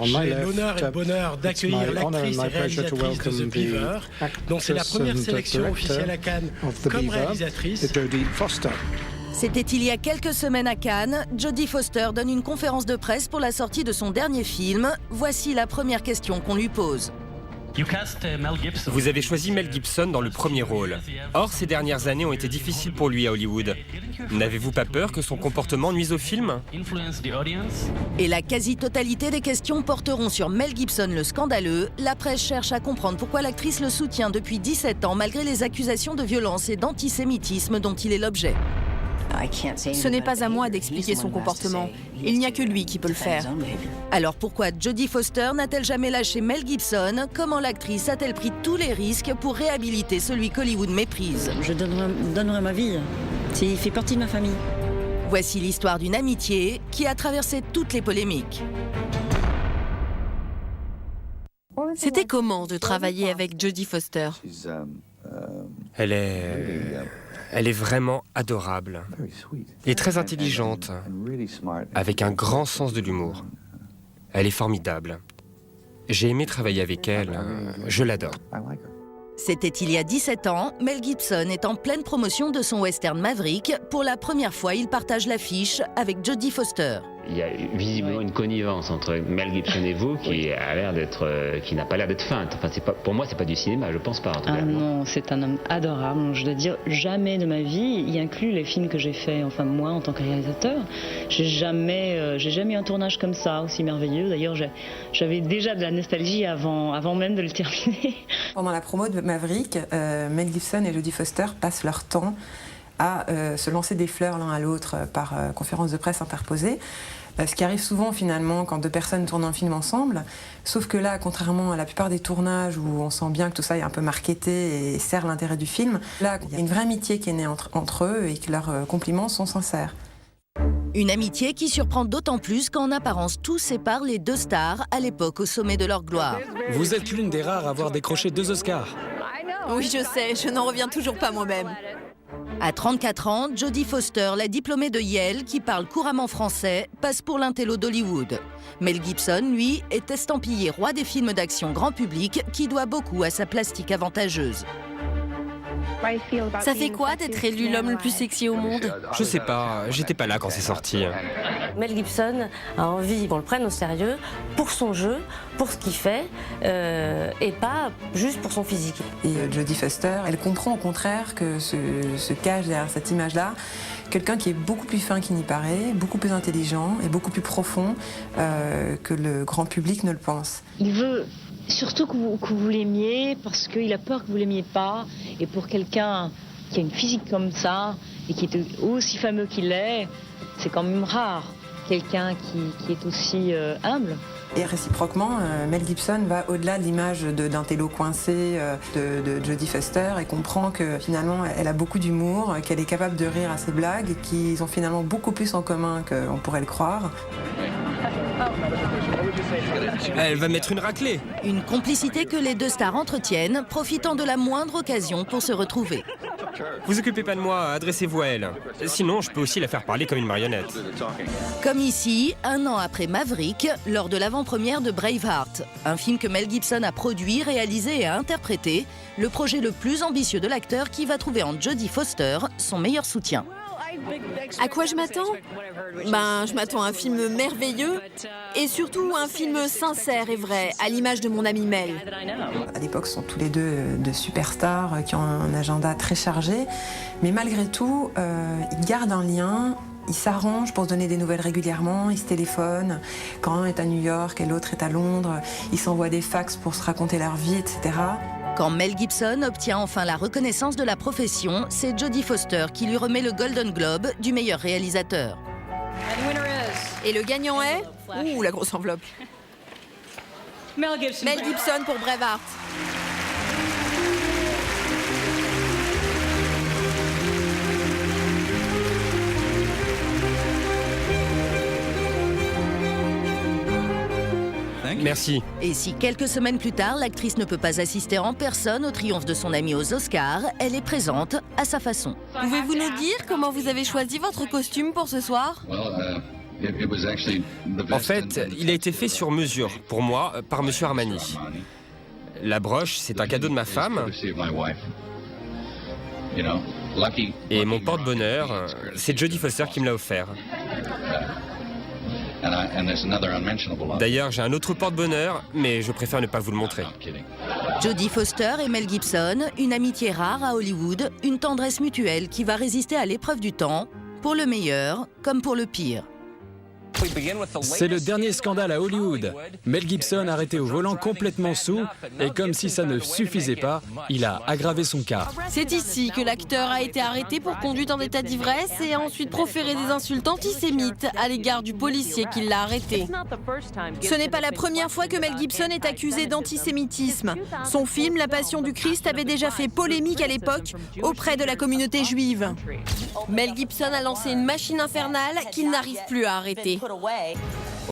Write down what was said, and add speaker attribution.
Speaker 1: J'ai l'honneur et le bonheur d'accueillir l'actrice et réalisatrice de The Beaver, dont c'est la première sélection officielle à Cannes comme réalisatrice.
Speaker 2: C'était il y a quelques semaines à Cannes. Jodie Foster donne une conférence de presse pour la sortie de son dernier film. Voici la première question qu'on lui pose.
Speaker 3: Vous avez choisi Mel Gibson dans le premier rôle. Or, ces dernières années ont été difficiles pour lui à Hollywood. N'avez-vous pas peur que son comportement nuise au film?
Speaker 2: Et la quasi-totalité des questions porteront sur Mel Gibson le scandaleux. La presse cherche à comprendre pourquoi l'actrice le soutient depuis 17 ans malgré les accusations de violence et d'antisémitisme dont il est l'objet.
Speaker 4: Ce n'est pas à moi d'expliquer son comportement. Il n'y a que lui qui peut le faire.
Speaker 2: Alors pourquoi Jodie Foster n'a-t-elle jamais lâché Mel Gibson? Comment l'actrice a-t-elle pris tous les risques pour réhabiliter celui qu'Hollywood méprise?
Speaker 5: Je donnerai ma vie. Il fait partie de ma famille.
Speaker 2: Voici l'histoire d'une amitié qui a traversé toutes les polémiques.
Speaker 4: C'était comment de travailler avec Jodie Foster?
Speaker 3: Elle est vraiment adorable et très intelligente, avec un grand sens de l'humour. Elle est formidable. J'ai aimé travailler avec elle, je l'adore.
Speaker 2: C'était il y a 17 ans, Mel Gibson est en pleine promotion de son western Maverick. Pour la première fois, il partage l'affiche avec Jodie Foster.
Speaker 6: Il y a visiblement une connivence entre Mel Gibson et vous qui n'a pas l'air d'être feinte. Enfin, pour moi, c'est pas du cinéma, je pense pas. En tout cas,
Speaker 5: non, c'est un homme adorable. Je dois dire, jamais de ma vie, y inclut les films que j'ai faits, enfin moi en tant que réalisateur, j'ai jamais eu un tournage comme ça, aussi merveilleux. D'ailleurs, j'avais déjà de la nostalgie avant même de le terminer.
Speaker 7: Pendant la promo de Maverick, Mel Gibson et Jodie Foster passent leur temps à se lancer des fleurs l'un à l'autre par conférence de presse interposée. Ce qui arrive souvent finalement quand deux personnes tournent un film ensemble, sauf que là, contrairement à la plupart des tournages où on sent bien que tout ça est un peu marketé et sert l'intérêt du film, là, il y a une vraie amitié qui est née entre eux et que leurs compliments sont sincères.
Speaker 2: Une amitié qui surprend d'autant plus qu'en apparence tout sépare les deux stars à l'époque au sommet de leur gloire.
Speaker 8: Vous êtes l'une des rares à avoir décroché 2 Oscars.
Speaker 4: Oui, je sais, je n'en reviens toujours pas moi-même.
Speaker 2: À 34 ans, Jodie Foster, la diplômée de Yale, qui parle couramment français, passe pour l'intello d'Hollywood. Mel Gibson, lui, est estampillé roi des films d'action grand public qui doit beaucoup à sa plastique avantageuse.
Speaker 4: Ça fait quoi d'être élu l'homme le plus sexy au monde?
Speaker 3: Je sais pas, j'étais pas là quand c'est sorti.
Speaker 9: Mel Gibson a envie qu'on le prenne au sérieux pour son jeu, pour ce qu'il fait, et pas juste pour son physique.
Speaker 7: Et Jodie Foster, elle comprend au contraire que se cache derrière cette image-là quelqu'un qui est beaucoup plus fin qu'il n'y paraît, beaucoup plus intelligent et beaucoup plus profond que le grand public ne le pense.
Speaker 10: Il veut surtout que vous l'aimiez parce qu'il a peur que vous l'aimiez pas. Et pour quelqu'un qui a une physique comme ça et qui est aussi fameux qu'il est, c'est quand même rare. Quelqu'un qui est aussi humble.
Speaker 7: Et réciproquement, Mel Gibson va au-delà de l'image d'un télo coincé de Jodie Foster et comprend que finalement elle a beaucoup d'humour, qu'elle est capable de rire à ses blagues, qu'ils ont finalement beaucoup plus en commun qu'on pourrait le croire.
Speaker 3: Elle va mettre une raclée.
Speaker 2: Une complicité que les deux stars entretiennent, profitant de la moindre occasion pour se retrouver.
Speaker 3: Vous occupez pas de moi, adressez-vous à elle. Sinon, je peux aussi la faire parler comme une marionnette.
Speaker 2: Comme ici, 1 an après Maverick, lors de l'avant-première de Braveheart, un film que Mel Gibson a produit, réalisé et a interprété, le projet le plus ambitieux de l'acteur qui va trouver en Jodie Foster son meilleur soutien.
Speaker 4: À quoi je m'attends? Je m'attends à un film merveilleux et surtout un film sincère et vrai, à l'image de mon ami Mel.
Speaker 7: À l'époque, ce sont tous les deux de superstars qui ont un agenda très chargé, mais malgré tout, ils gardent un lien. Ils s'arrangent pour se donner des nouvelles régulièrement, ils se téléphonent. Quand un est à New York et l'autre est à Londres, ils s'envoient des fax pour se raconter leur vie, etc.
Speaker 2: Quand Mel Gibson obtient enfin la reconnaissance de la profession, c'est Jodie Foster qui lui remet le Golden Globe du meilleur réalisateur.
Speaker 4: Et le gagnant est... Ouh, la grosse enveloppe. Mel Gibson pour Braveheart.
Speaker 3: Merci.
Speaker 2: Et si quelques semaines plus tard, l'actrice ne peut pas assister en personne au triomphe de son amie aux Oscars, elle est présente à sa façon.
Speaker 4: Pouvez-vous nous dire comment vous avez choisi votre costume pour ce soir?
Speaker 3: En fait, il a été fait sur mesure, pour moi, par Monsieur Armani. La broche, c'est un cadeau de ma femme. Et mon porte-bonheur, c'est Jodie Foster qui me l'a offert. D'ailleurs, j'ai un autre porte-bonheur, mais je préfère ne pas vous le montrer.
Speaker 2: Jodie Foster et Mel Gibson, une amitié rare à Hollywood, une tendresse mutuelle qui va résister à l'épreuve du temps, pour le meilleur comme pour le pire.
Speaker 8: C'est le dernier scandale à Hollywood. Mel Gibson arrêté au volant complètement saoul et comme si ça ne suffisait pas, il a aggravé son cas.
Speaker 4: C'est ici que l'acteur a été arrêté pour conduite en état d'ivresse et a ensuite proféré des insultes antisémites à l'égard du policier qui l'a arrêté. Ce n'est pas la première fois que Mel Gibson est accusé d'antisémitisme. Son film La Passion du Christ avait déjà fait polémique à l'époque auprès de la communauté juive. Mel Gibson a lancé une machine infernale qu'il n'arrive plus à arrêter.